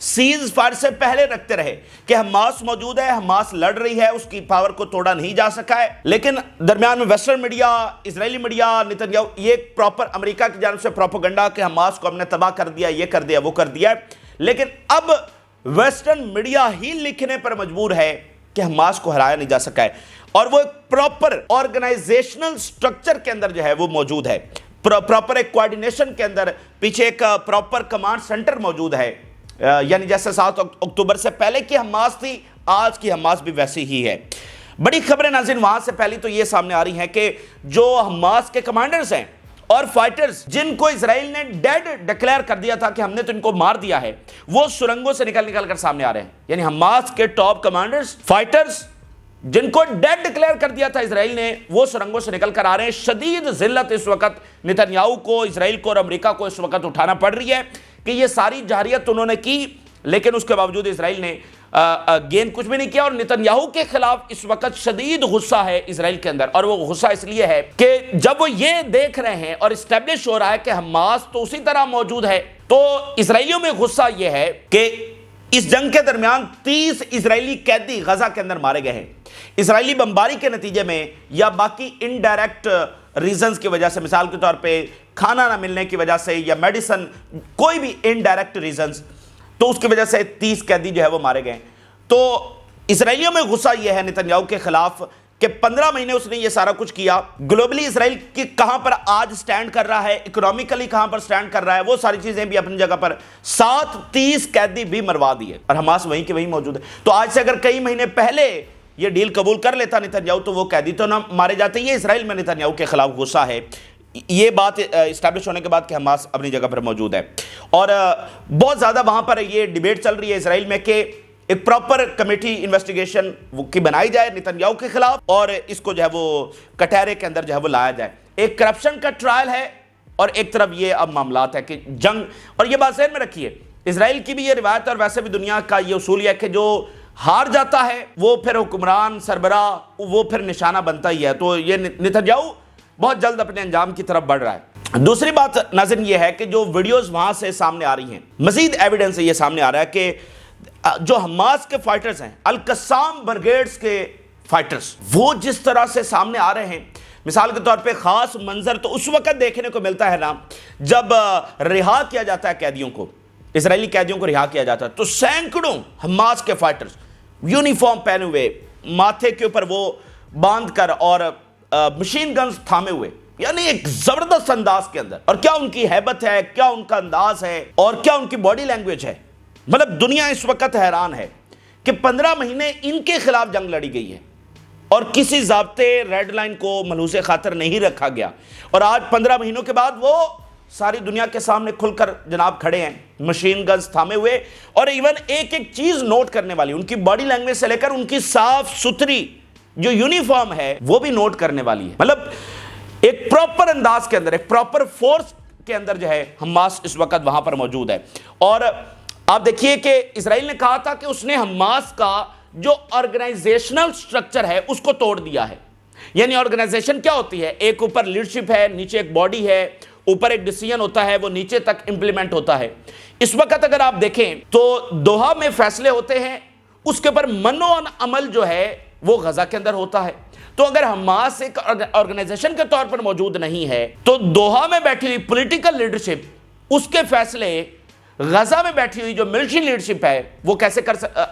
Cease fire سے پہلے رکھتے رہے کہ حماس موجود ہے, حماس لڑ رہی ہے, اس کی پاور کو توڑا نہیں جا سکا ہے. لیکن درمیان میں ویسٹرن میڈیا, اسرائیلی میڈیا, نتنیاہو, یہ پراپر امریکہ کی جانب سے پروپیگنڈا کہ حماس کو ہم نے تباہ کر دیا, یہ کر دیا, وہ کر دیا ہے. لیکن اب ویسٹرن میڈیا ہی لکھنے پر مجبور ہے کہ حماس کو ہرایا نہیں جا سکا ہے, اور وہ ایک پراپر آرگنائزیشنل سٹرکچر کے اندر جو ہے وہ موجود ہے, پراپر ایک کوارڈینیشن کے اندر پیچھے ایک پراپر کمانڈ سینٹر موجود ہے. یعنی جیسے 7 اکتوبر سے پہلے کی حماس تھی, آج کی حماس بھی ویسی ہی ہے. بڑی خبریں ناظرین وہاں سے پہلی تو یہ سامنے آ رہی ہیں کہ جو حماس کے کمانڈرز ہیں اور فائٹرز جن کو اسرائیل نے ڈیڈ ڈکلیئر کر دیا تھا کہ ہم نے تو ان کو مار دیا ہے, وہ سرنگوں سے نکل کر سامنے آ رہے ہیں. یعنی حماس کے ٹاپ کمانڈرز, فائٹرز جن کو ڈیڈ ڈکلیئر کر دیا تھا اسرائیل نے, وہ سرنگوں سے نکل کر آ رہے ہیں. شدید ذلت اس وقت نتنیاہو کو, اسرائیل کو اور امریکہ کو اس وقت اٹھانا پڑ رہی ہے کہ یہ ساری جارحیت انہوں نے کی, لیکن اس کے باوجود اسرائیل نے گین کچھ بھی نہیں کیا. اور نتنیاہو کے خلاف اس وقت شدید غصہ ہے اسرائیل کے اندر, اور وہ غصہ اس لیے ہے کہ جب وہ یہ دیکھ رہے ہیں اور اسٹیبلش ہو رہا ہے کہ حماس تو اسی طرح موجود ہے, تو اسرائیلیوں میں غصہ یہ ہے کہ اس جنگ کے درمیان 30 اسرائیلی قیدی غزہ کے اندر مارے گئے ہیں. اسرائیلی بمباری کے نتیجے میں یا باقی انڈائریکٹ ریزنز کی وجہ سے, مثال کے طور پہ کھانا نہ ملنے کی وجہ سے یا میڈیسن, کوئی بھی انڈائریکٹ ریزنز, تو اس کی وجہ سے 30 قیدی جو ہے وہ مارے گئے. تو اسرائیلیوں میں غصہ یہ ہے نتنیاہو کے خلاف کہ 15 مہینے اس نے یہ سارا کچھ کیا. گلوبلی اسرائیل کی کہاں پر آج سٹینڈ کر رہا ہے, اکنومیکلی کہاں پر سٹینڈ کر رہا ہے, وہ ساری چیزیں بھی اپنی جگہ پر. 30 قیدی بھی مروا دیے اور حماس وہیں کے وہیں موجود ہے. تو آج سے اگر کئی مہینے پہلے یہ ڈیل قبول کر لیتا نتنیاہو تو وہ قیدی تو نہ مارے جاتے. یہ اسرائیل میں نتنیاہو کے خلاف غصہ ہے, یہ بات اسٹیبلش ہونے کے بعد کہ حماس اپنی جگہ پر موجود ہے. اور بہت زیادہ وہاں پر یہ ڈیبیٹ چل رہی ہے اسرائیل میں کہ ایک پراپر کمیٹی انویسٹیگیشن کی بنائی جائے نتنیاہو کے خلاف, اور اس کو جو ہے وہ کٹہرے کے اندر جو ہے وہ لایا جائے. ایک کرپشن کا ٹرائل ہے, اور ایک طرف یہ اب معاملات ہے کہ جنگ. اور یہ بات ذہن میں رکھیے, اسرائیل کی بھی یہ روایت اور ویسے بھی دنیا کا یہ اصول ہے کہ جو ہار جاتا ہے وہ پھر حکمران, سربراہ, وہ پھر نشانہ بنتا ہی ہے. تو یہ نتنیاہو بہت جلد اپنے انجام کی طرف بڑھ رہا ہے. دوسری بات ناظرین یہ ہے کہ جو ویڈیوز وہاں سے سامنے آ رہی ہیں, مزید ایویڈنس یہ سامنے آ رہا ہے کہ جو حماس کے فائٹرز ہیں, القسام برگیڈز کے فائٹرز, وہ جس طرح سے سامنے آ رہے ہیں. مثال کے طور پہ خاص منظر تو اس وقت دیکھنے کو ملتا ہے نا جب رہا کیا جاتا ہے قیدیوں کو, اسرائیلی قیدیوں کو رہا کیا جاتا ہے, تو سینکڑوں حماس کے فائٹرز یونیفارم پہنے ہوئے, ماتھے کے اوپر وہ باندھ کر اور مشین گنز تھامے ہوئے, یعنی ایک زبردست انداز کے اندر. اور کیا ان کی ہیبت ہے, کیا ان کا انداز ہے, اور کیا ان کی باڈی لینگویج ہے. مطلب دنیا اس وقت حیران ہے کہ 15 مہینے ان کے خلاف جنگ لڑی گئی ہے اور کسی ضابطے ریڈ لائن کو ملحوظ خاطر نہیں رکھا گیا, اور آج 15 مہینوں کے بعد وہ ساری دنیا کے سامنے کھل کر جناب کھڑے ہیں مشین گنز تھامے ہوئے. اور ایون ایک ایک چیز نوٹ کرنے والی, ان کی باڈی لینگویج سے لے کر ان کی صاف ستھری جو یونیفارم ہے وہ بھی نوٹ کرنے والی ہے. مطلب ایک پراپر انداز کے اندر, ایک پراپر فورس کے اندر جو ہے حماس اس وقت وہاں پر موجود ہے. اور آپ دیکھیے کہ اسرائیل نے کہا تھا کہ اس نے حماس کا جو آرگنائزیشنل سٹرکچر ہے اس کو توڑ دیا ہے. یعنی آرگنائزیشن کیا ہوتی ہے, ایک اوپر لیڈرشپ ہے, نیچے ایک باڈی ہے, اوپر ایک ڈیسیژن ہوتا ہے, وہ نیچے تک امپلیمنٹ ہوتا ہے. اس وقت اگر آپ دیکھیں تو دوحہ میں فیصلے ہوتے ہیں, اس کے اوپر منو عمل جو ہے وہ غزہ کے اندر ہوتا ہے. تو اگر حماس ایک آرگنائزیشن کے طور پر موجود نہیں ہے تو دوحہ میں بیٹھی ہوئی پولیٹیکل لیڈرشپ, اس کے فیصلے غزہ میں بیٹھی ہوئی جو ملٹری لیڈرشپ ہے وہ کیسے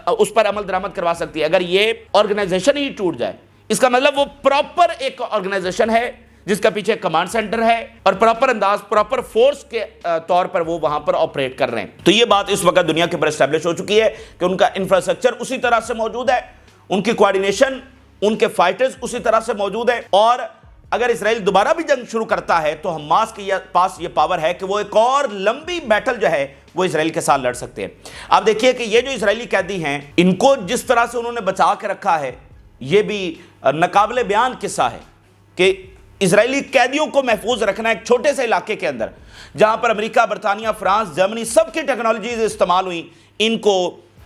اس پر عمل درآمد کروا سکتی ہے. اگر یہ آرگنائزیشن ہی ٹوٹ جائے, اس کا مطلب وہ پراپر ایک آرگنائزیشن ہے جس کا پیچھے کمانڈ سینٹر ہے اور پراپر انداز, پراپر فورس کے طور پر وہ وہاں پر آپریٹ کر رہے ہیں. تو یہ بات اس وقت دنیا کے پر اسٹیبلش ہو چکی ہے کہ ان کا انفراسٹرکچر اسی طرح سے موجود ہے, ان کی کوارڈینیشن, ان کے فائٹرز اسی طرح سے موجود ہے. اور اگر اسرائیل دوبارہ بھی جنگ شروع کرتا ہے تو حماس کے پاس یہ پاور ہے کہ وہ ایک اور لمبی بیٹل جو ہے وہ اسرائیل کے ساتھ لڑ سکتے ہیں. آپ دیکھیے کہ یہ جو اسرائیلی قیدی ہیں, ان کو جس طرح سے انہوں نے بچا کے رکھا ہے, یہ بھی ناقابل بیان قصہ ہے کہ اسرائیلی قیدیوں کو محفوظ رکھنا ایک چھوٹے سے علاقے کے اندر جہاں پر امریکہ, برطانیہ, فرانس, جرمنی سب کی ٹیکنالوجیز استعمال ہوئیں ان کو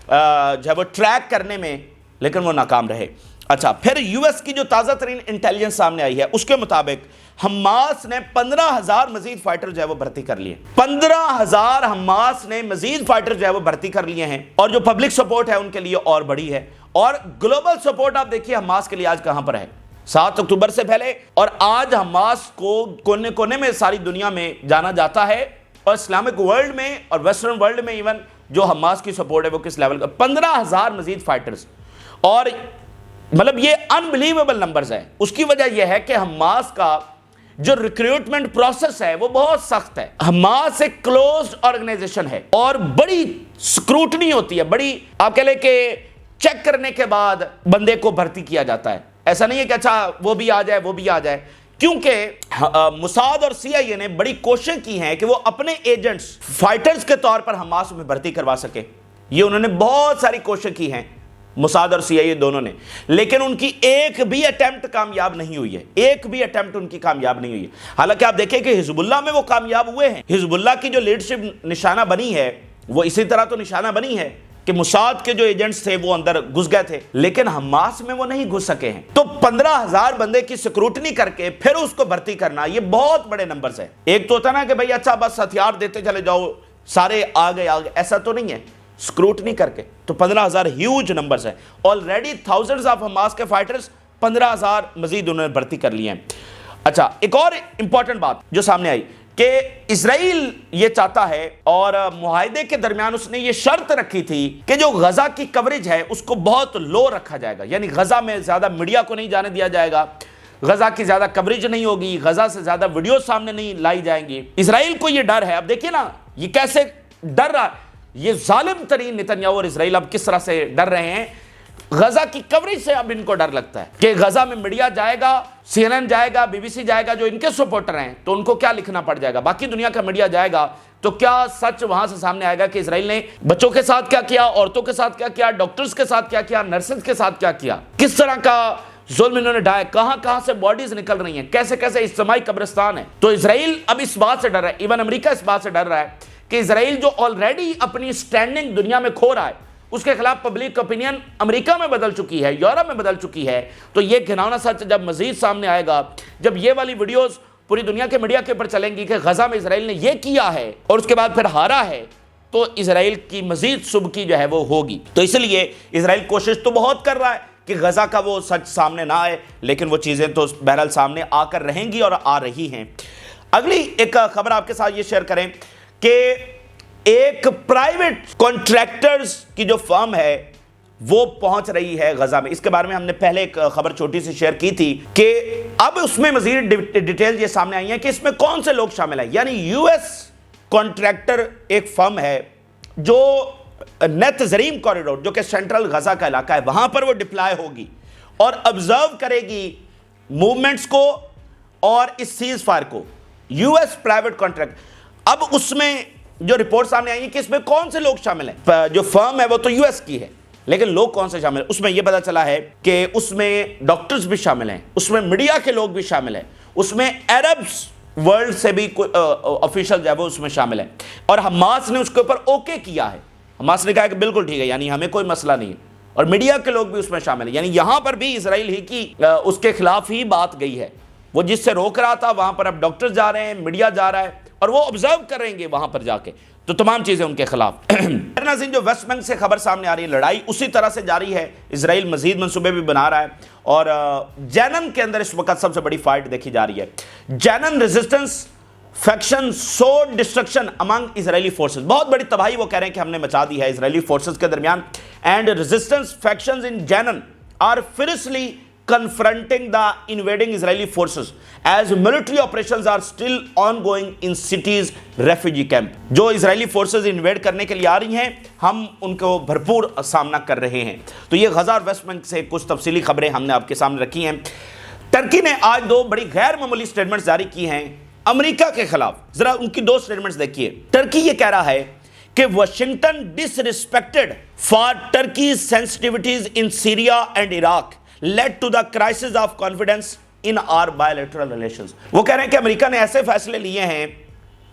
جو ہے وہ ٹریک کرنے میں, لیکن وہ ناکام رہے. اچھا، پھر US کی جو تازہ ترین انٹیلیجنس سامنے آئی ہے اس کے مطابق حماس نے 15,000 مزید فائٹر جو ہے وہ بھرتی کر لیے. 15,000 حماس نے مزید فائٹر جو ہے وہ بھرتی کر لیے ہیں، اور جو پبلک سپورٹ ہے ان کے لیے اور بڑی ہے. اور گلوبل سپورٹ آپ دیکھیے حماس کے لیے آج کہاں پر ہے. 7 اکتوبر سے پہلے اور آج حماس کو کونے کونے میں ساری دنیا میں جانا جاتا ہے، اور اسلامک ورلڈ میں اور ویسٹرن ورلڈ میں ایون جو حماس کی سپورٹ ہے وہ کس لیول کا. 15,000 مزید فائٹرز، اور مطلب یہ انبلیویبل نمبرز ہیں. اس کی وجہ یہ ہے کہ حماس کا جو ریکروٹمنٹ پروسیس ہے وہ بہت سخت ہے. حماس ایک کلوزڈ آرگنائزیشن ہے اور بڑی سکروٹنی ہوتی ہے، بڑی آپ کہہ لیں کہ چیک کرنے کے بعد بندے کو بھرتی کیا جاتا ہے. ایسا نہیں ہے کہ اچھا وہ بھی آ جائے وہ بھی آ جائے، کیونکہ موساد اور CIA نے بڑی کوشش کی ہیں کہ وہ اپنے ایجنٹس فائٹرز کے طور پر حماس میں بھرتی کروا سکے. یہ انہوں نے بہت ساری کوشش کی ہیں موساد اور CIA دونوں نے، لیکن ان کی ایک بھی اٹیمپٹ کامیاب نہیں ہوئی ہے. ایک بھی اٹیمپٹ ان کی کامیاب نہیں ہوئی ہے. حالانکہ آپ دیکھیں کہ حزب اللہ میں وہ کامیاب ہوئے ہیں. حزب اللہ کی جو لیڈرشپ نشانہ بنی ہے وہ اسی طرح تو نشانہ بنی ہے کہ موساد کے جو ایجنٹس تھے وہ اندر گھس گئے تھے، لیکن حماس میں وہ نہیں گھس سکے ہیں. تو 15,000 بندے کی سکروٹنی کر کے پھر اس کو بھرتی کرنا، یہ بہت بڑے نمبرز ہیں. ایک تو ہوتا نا کہ بھئی اچھا بس ہتھیار دیتے چلے جاؤ سارے آگے، ایسا تو نہیں ہے. سکروٹنی کر کے تو 15,000 ہیوج نمبرز ہیں. آلریڈی تھاؤزنڈز آف حماس کے فائٹرز 15,000 مزید انہوں نے بھرتی کر لیے ہیں. اچھا، ایک اور امپورٹنٹ بات جو سامنے آئی کہ اسرائیل یہ چاہتا ہے، اور معاہدے کے درمیان اس نے یہ شرط رکھی تھی کہ جو غزہ کی کوریج ہے اس کو بہت لو رکھا جائے گا. یعنی غزہ میں زیادہ میڈیا کو نہیں جانے دیا جائے گا، غزہ کی زیادہ کوریج نہیں ہوگی، غزہ سے زیادہ ویڈیو سامنے نہیں لائی جائیں گی. اسرائیل کو یہ ڈر ہے. اب دیکھیے نا یہ کیسے ڈر رہا ہے، یہ ظالم ترین نتنیاہو اور اسرائیل اب کس طرح سے ڈر رہے ہیں. غزہ کی کوریج سے اب ان کو ڈر لگتا ہے کہ غزہ میں میڈیا جائے گا، CNN جائے گا، BBC جائے گا جو ان کے سپورٹر ہیں، تو ان کو کیا لکھنا پڑ جائے گا. باقی دنیا کا میڈیا جائے گا تو کیا سچ وہاں سے سامنے آئے گا کہ اسرائیل نے بچوں کے ساتھ کیا کیا، عورتوں کے ساتھ کیا کیا، ڈاکٹرز کے ساتھ کیا کیا، نرسز کے ساتھ کیا کیا، کس طرح کا ظلم انہوں نے ڈھایا، کہاں کہاں سے باڈیز نکل رہی ہیں، کیسے کیسے اجتماعی قبرستان ہے. تو اسرائیل اب اس بات سے ڈر رہا ہے، ایون امریکہ اس بات سے ڈر رہا ہے کہ اسرائیل جو آلریڈی اپنی سٹینڈنگ دنیا میں کھو رہا ہے، اس کے خلاف پبلک اوپینین امریکہ میں بدل چکی ہے، یورپ میں بدل چکی ہے. تو یہ گھناؤنا سچ جب مزید سامنے آئے گا، جب یہ والی ویڈیوز پوری دنیا کے میڈیا کے اوپر چلیں گی کہ غزہ میں اسرائیل نے یہ کیا ہے اور اس کے بعد پھر ہارا ہے، تو اسرائیل کی مزید سبکی جو ہے وہ ہوگی. تو اس لیے اسرائیل کوشش تو بہت کر رہا ہے کہ غزہ کا وہ سچ سامنے نہ آئے، لیکن وہ چیزیں تو بہرحال سامنے آ کر رہیں گی اور آ رہی ہیں. اگلی ایک خبر آپ کے ساتھ یہ شیئر کریں کہ ایک پرائیویٹ کانٹریکٹرز کی جو فرم ہے وہ پہنچ رہی ہے غزہ میں. اس کے بارے میں ہم نے پہلے ایک خبر چھوٹی سی شیئر کی تھی کہ اب اس میں مزید ڈیٹیل یہ سامنے آئی ہیں کہ اس میں کون سے لوگ شامل ہیں. یعنی US کانٹریکٹر ایک فرم ہے جو نیت زریم کوریڈور جو کہ سینٹرل غزہ کا علاقہ ہے وہاں پر وہ ڈپلائے ہوگی اور آبزرو کرے گی موومنٹس کو اور اس سیز فائر کو. US private contract. اب اس میں جو رپورٹ سامنے آئی ہے کہ اس میں کون سے لوگ شامل ہیں. جو فرم ہے وہ تو US کی ہے، لیکن لوگ کون سے شامل ہیں اس میں یہ پتا چلا ہے کہ اس میں ڈاکٹرز بھی شامل ہیں، اس میں میڈیا کے لوگ بھی شامل ہیں، اس میں عربز ورلڈ سے بھی آفیشل جو ہے وہ اس میں شامل ہیں. اور حماس نے اس کے اوپر اوکے کیا ہے. حماس نے کہا کہ بالکل ٹھیک ہے، یعنی ہمیں کوئی مسئلہ نہیں ہے. اور میڈیا کے لوگ بھی اس میں شامل ہیں. یعنی یہاں پر بھی اسرائیل ہی کی اس کے خلاف ہی بات گئی ہے. وہ جس سے روک رہا تھا وہاں پر اب ڈاکٹر جا رہے ہیں، میڈیا جا رہا ہے اور وہ آبزرو کریں گے وہاں پر جا کے. تو تمام چیزیں ان کے خلاف. ناظرین جو ویسٹ بینک سے خبر سامنے آ رہی ہے، لڑائی اسی طرح سے جاری ہے. اسرائیل مزید منصوبے بھی بنا رہا ہے اور جینن کے اندر اس وقت سب سے بڑی فائٹ دیکھی جا رہی ہے. جینن ریزسٹنس فیکشن سو ڈسٹرکشن امنگ اسرائیلی فورسز. بہت بڑی تباہی وہ کہہ رہے ہیں کہ ہم نے مچا دی ہے اسرائیلی فورسز کے درمیان. And resistance factions in Jenin are fiercely confronting the invading Israeli forces as military operations are still ongoing in cities refugee camp. جو اسرائیلی فورسز انویڈ کرنے کے لیے آ رہی ہیں ہم ان کو بھرپور سامنا کر رہے ہیں. تو یہ غزہ اور ویسٹ بینک سے کچھ تفصیلی خبریں ہم نے آپ کے سامنے رکھی ہیں. ٹرکی نے آج دو بڑی غیر معمولی سٹیٹمنٹس جاری کی ہیں امریکہ کے خلاف. ذرا ان کی دو سٹیٹمنٹس دیکھیے. ٹرکی یہ کہہ رہا ہے کہ Washington disrespected for Turkey's sensitivities in Syria and Iraq led to the crisis of confidence in our bilateral relations. وہ کہہ رہے ہیں کہ امریکہ نے ایسے فیصلے لیے ہیں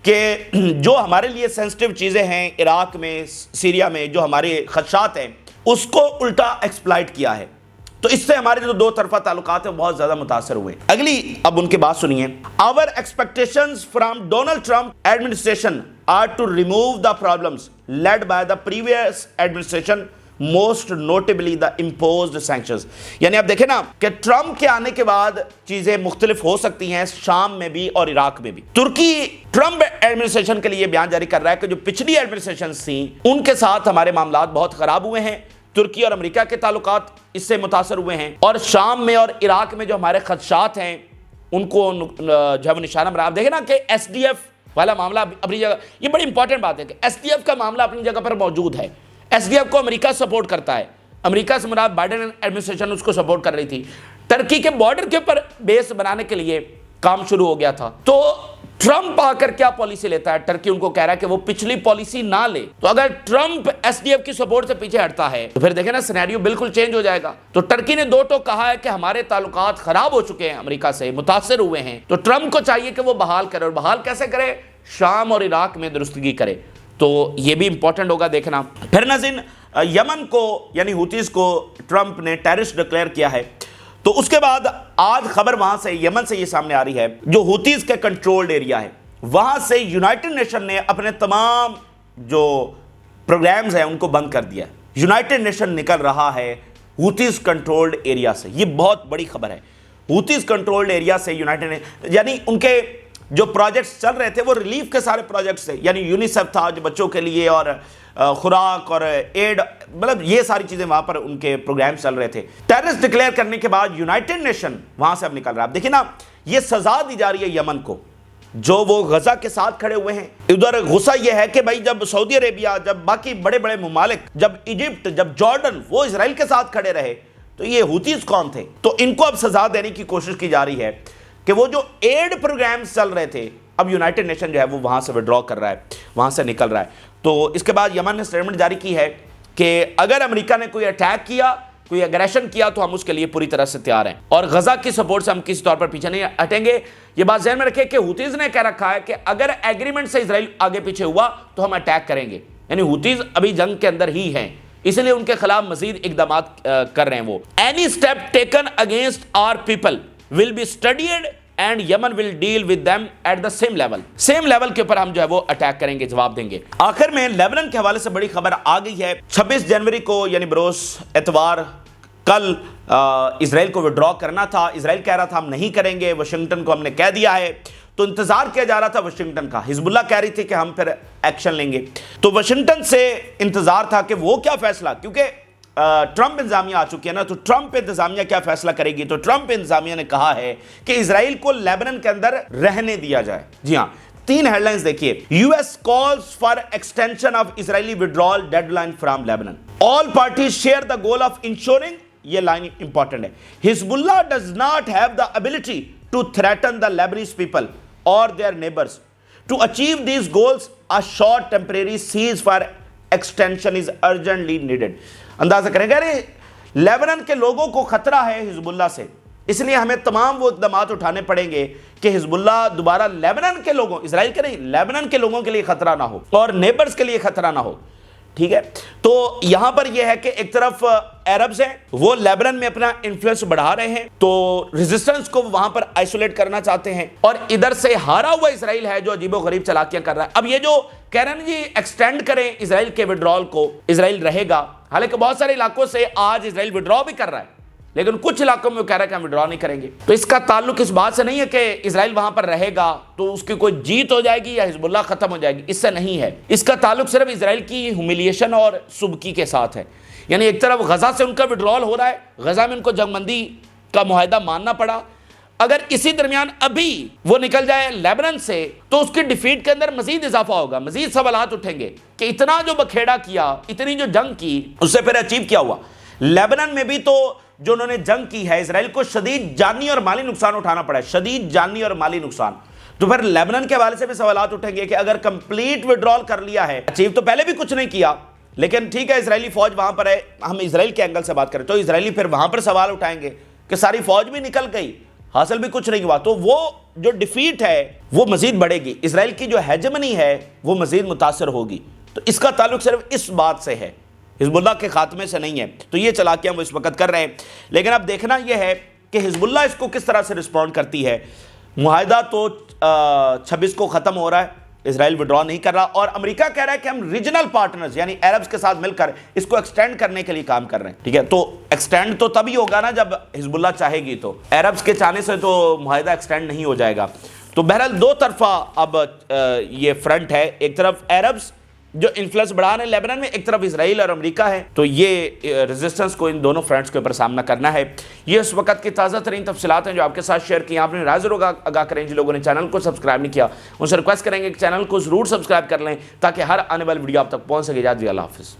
کہ جو ہمارے لیے سینسٹیو چیزیں ہیں عراق میں، سیریا میں، جو ہمارے خدشات ہیں اس کو الٹا ایکسپلائٹ کیا ہے. تو اس سے ہمارے جو دو طرفہ تعلقات ہیں بہت زیادہ متاثر ہوئے. اگلی اب ان کی بات سنیے. Our expectations from Donald Trump administration are to remove the problems led by the previous administration, most notably the imposed sanctions. یعنی آپ دیکھیں نا کہ ٹرمپ کے آنے کے بعد چیزیں مختلف ہو سکتی ہیں شام میں بھی اور عراق میں بھی. ترکی ٹرمپ ایڈمنسٹریشن کے لیے بیان جاری کر رہا ہے کہ جو پچھلی ایڈمنسٹریشنز تھیں ان کے ساتھ ہمارے معاملات بہت خراب ہوئے ہیں. ترکی اور امریکہ کے تعلقات اس سے متاثر ہوئے ہیں اور شام میں اور عراق میں جو ہمارے خدشات ہیں ان کو جو ہے وہ نشانہ بنا. آپ دیکھیں نا کہ ایس ڈی ایف والا معاملہ اپنی جگہ, یہ بڑی امپورٹنٹ بات ہے کہ ایس ڈی ایف کا معاملہ اپنی جگہ پر موجود ہے. ایس ڈی ایف کو امریکہ سپورٹ کرتا ہے, امریکہ سے مراد بائیڈن ایڈمنسٹریشن اس کو سپورٹ کر رہی تھی. ٹرکی کے بارڈر کے اوپر بیس بنانے کے لیے کام شروع ہو گیا تھا. تو ٹرمپ آ کر کیا پالیسی لیتا ہے, ٹرکی ان کو کہہ رہا ہے کہ وہ پچھلی پالیسی نہ لے. تو اگر ٹرمپ ایس ڈی ایف کی سپورٹ سے پیچھے ہٹتا ہے تو پھر دیکھیں نا سینیریو بالکل چینج ہو جائے گا. تو ٹرکی نے دو ٹوک کہا ہے کہ ہمارے تعلقات خراب ہو چکے ہیں, امریکہ سے متاثر ہوئے ہیں, تو ٹرمپ کو چاہیے کہ وہ بحال کرے. اور بحال کیسے کرے؟ شام اور عراق میں درستگی کرے. تو یہ بھی امپورٹنٹ ہوگا دیکھنا. پھر ناظرین یمن کو یعنی ہوتیز کو ٹرمپ نے ٹیررسٹ ڈکلیئر کیا ہے. تو اس کے بعد آج خبر وہاں سے یمن سے یہ سامنے آ رہی ہے جو ہوتیز کے کنٹرولڈ ایریا ہے وہاں سے یونائٹڈ نیشن نے اپنے تمام جو پروگرامز ہیں ان کو بند کر دیا. یونائٹڈ نیشن نکل رہا ہے ہوتیز کنٹرولڈ ایریا سے. یہ بہت بڑی خبر ہے. ہوتیز کنٹرولڈ ایریا سے یونائٹڈ نیشن یعنی ان کے جو پروجیکٹس چل رہے تھے وہ ریلیف کے سارے پروجیکٹس تھے, یعنی یونیسیف تھا جو بچوں کے لیے اور خوراک اور ایڈ, مطلب یہ ساری چیزیں وہاں پر ان کے پروگرام چل رہے تھے. ٹیررسٹ ڈکلیئر کرنے کے بعد یونائٹڈ نیشن وہاں سے اب نکل رہا ہے. اب دیکھیں نا یہ سزا دی جا رہی ہے یمن کو جو وہ غزہ کے ساتھ کھڑے ہوئے ہیں. ادھر غصہ یہ ہے کہ بھائی جب سعودی عربیہ, جب باقی بڑے بڑے ممالک, جب ایجپٹ, جب جارڈن وہ اسرائیل کے ساتھ کھڑے رہے تو یہ ہوتیز کون تھے؟ تو ان کو اب سزا دینے کی کوشش کی جا رہی ہے کہ وہ جو ایڈ پروگرامز چل رہے تھے اب یونائٹڈ نیشن جو ہے وہ وہاں سے وڈرا کر رہا ہے, وہاں سے نکل رہا ہے. تو اس کے بعد یمن نے سٹیٹمنٹ جاری کی ہے کہ اگر امریکہ نے کوئی اٹیک کیا, کوئی اگریشن کیا تو ہم اس کے لیے پوری طرح سے تیار ہیں اور غزہ کی سپورٹ سے ہم کسی طور پر پیچھے نہیں ہٹیں گے. یہ بات ذہن میں رکھیں کہ ہوتیز نے کہہ رکھا ہے کہ اگر ایگریمنٹ سے اسرائیل آگے پیچھے ہوا تو ہم اٹیک کریں گے. یعنی ہوتیز ابھی جنگ کے اندر ہی ہیں, اس لیے ان کے خلاف مزید اقدامات کر رہے ہیں وہ. Any step taken against are people will be studied and Yemen will deal with them at the same level. Same level کے اوپر ہم جو ہے وہ اٹیک کریں گے, جواب دیں گے. آخر میں لیبنان کے حوالے سے بڑی خبر آ گئی ہے. 26 جنوری کو یعنی بروز اتوار کل اسرائیل کو وڈرا کرنا تھا. اسرائیل کہہ رہا تھا ہم نہیں کریں گے, واشنگٹن کو ہم نے کہہ دیا ہے. تو انتظار کیا جا رہا تھا واشنگٹن کا. حزب اللہ کہہ رہی تھی کہ ہم پھر ایکشن لیں گے. تو واشنگٹن سے انتظار تھا کہ وہ کیا فیصلہ, کیونکہ ٹرمپ انتظامیہ آ چکی ہے نا, تو ٹرمپ انتظامیہ کیا فیصلہ کرے گی. تو ٹرمپ انتظامیہ نے کہا ہے کہ اسرائیل کو لیبنان کے اندر رہنے دیا جائے. جی ہاں, 3 ہیڈ لائنز دیکھیے. US calls for extension of Israeli withdrawal deadline from Lebanon. All parties share the goal of ensuring, یہ لائن امپورٹنٹ ہے, Hezbollah does not have the ability to threaten the Lebanese people or their neighbors. To achieve these goals, a short temporary ceasefire extension is urgently needed. اندازہ کریں گے Lebanon کے لوگوں کو خطرہ ہے حزب اللہ سے, اس لیے ہمیں تمام وہ اقدامات اٹھانے پڑیں گے کہ حزب اللہ دوبارہ لیبنان کے لوگوں, اسرائیل کے نہیں, لیبنان کے لوگوں کے لیے خطرہ نہ ہو اور نیبرز کے لیے خطرہ نہ ہو. ٹھیک ہے, تو یہاں پر یہ ہے کہ ایک طرف عربز ہیں وہ لیبنان میں اپنا انفلوئنس بڑھا رہے ہیں, تو ریزسٹنس کو وہاں پر آئسولیٹ کرنا چاہتے ہیں, اور ادھر سے ہارا ہوا اسرائیل ہے جو عجیب و غریب چالاکیاں کر رہا ہے. اب یہ جو کہہ رہے ہیں جی ایکسٹینڈ کریں اسرائیل کے وڈرال کو, اسرائیل رہے گا, حالانکہ بہت سارے علاقوں سے آج اسرائیل وڈرا بھی کر رہا ہے, لیکن کچھ علاقوں میں وہ کہہ رہا ہے کہ ہم وڈرا نہیں کریں گے. تو اس کا تعلق اس بات سے نہیں ہے کہ اسرائیل وہاں پر رہے گا تو اس کی کوئی جیت ہو جائے گی یا حزب اللہ ختم ہو جائے گی, اس سے نہیں ہے. اس کا تعلق صرف اسرائیل کی ہیوملیشن اور سبکی کے ساتھ ہے. یعنی ایک طرف غزہ سے ان کا وڈرال ہو رہا ہے, غزہ میں ان کو جنگ بندی کا معاہدہ ماننا پڑا, اگر اسی درمیان ابھی وہ نکل جائے لیبنان سے تو اس کی ڈیفیٹ کے اندر مزید اضافہ ہوگا, مزید سوالات اٹھیں گے کہ اتنا جو بکھیڑا کیا, اتنی جو جنگ کی, اس سے پھر اچیو کیا ہوا. لیبنان میں بھی تو جو انہوں نے جنگ کی ہے اسرائیل کو شدید جانی اور مالی نقصان اٹھانا پڑا ہے, شدید جانی اور مالی نقصان. تو پھر لیبنان کے حوالے سے بھی سوالات اٹھیں گے کہ اگر کمپلیٹ وڈرال کر لیا ہے, اچیو تو پہلے بھی کچھ نہیں کیا, لیکن ٹھیک ہے اسرائیلی فوج وہاں پر ہے, ہم اسرائیل کے اینگل سے بات کریں تو اسرائیلی پھر وہاں پر سوال اٹھائیں گے کہ ساری فوج بھی نکل گئی, حاصل بھی کچھ نہیں ہوا, تو وہ جو ڈیفیٹ ہے وہ مزید بڑھے گی, اسرائیل کی جو ہیجمنی ہے وہ مزید متاثر ہوگی. تو اس کا تعلق صرف اس بات سے ہے حزب اللہ کے خاتمے سے نہیں ہے. تو یہ چالاکیاں وہ اس وقت کر رہے ہیں. لیکن اب دیکھنا یہ ہے کہ حزب اللہ اس کو کس طرح سے رسپونڈ کرتی ہے. معاہدہ تو 26 کو ختم ہو رہا ہے, اسرائیل وڈرا نہیں کر رہا, اور امریکہ کہہ رہا ہے کہ ہم ریجنل پارٹنرز یعنی عربز کے ساتھ مل کر اس کو ایکسٹینڈ کرنے کے لیے کام کر رہے ہیں. ٹھیک ہے, تو ایکسٹینڈ تو تبھی ہوگا نا جب حزب اللہ چاہے گی. تو عربز کے چاہنے سے تو معاہدہ ایکسٹینڈ نہیں ہو جائے گا. تو بہرحال دو طرفہ اب یہ فرنٹ ہے, ایک طرف عربز جو انفلوئنس بڑھا رہے ہیں لیبنان میں, ایک طرف اسرائیل اور امریکہ ہے. تو یہ ریزسٹنس کو ان دونوں فرنٹس کے اوپر سامنا کرنا ہے. یہ اس وقت کی تازہ ترین تفصیلات ہیں جو آپ کے ساتھ شیئر کی. آپ نے رائے ضرور آگاہ کریں. جن لوگوں نے چینل کو سبسکرائب نہیں کیا ان سے ریکویسٹ کریں گے کہ چینل کو ضرور سبسکرائب کر لیں تاکہ ہر آنے والی ویڈیو آپ تک پہنچ سکے. اللہ حافظ.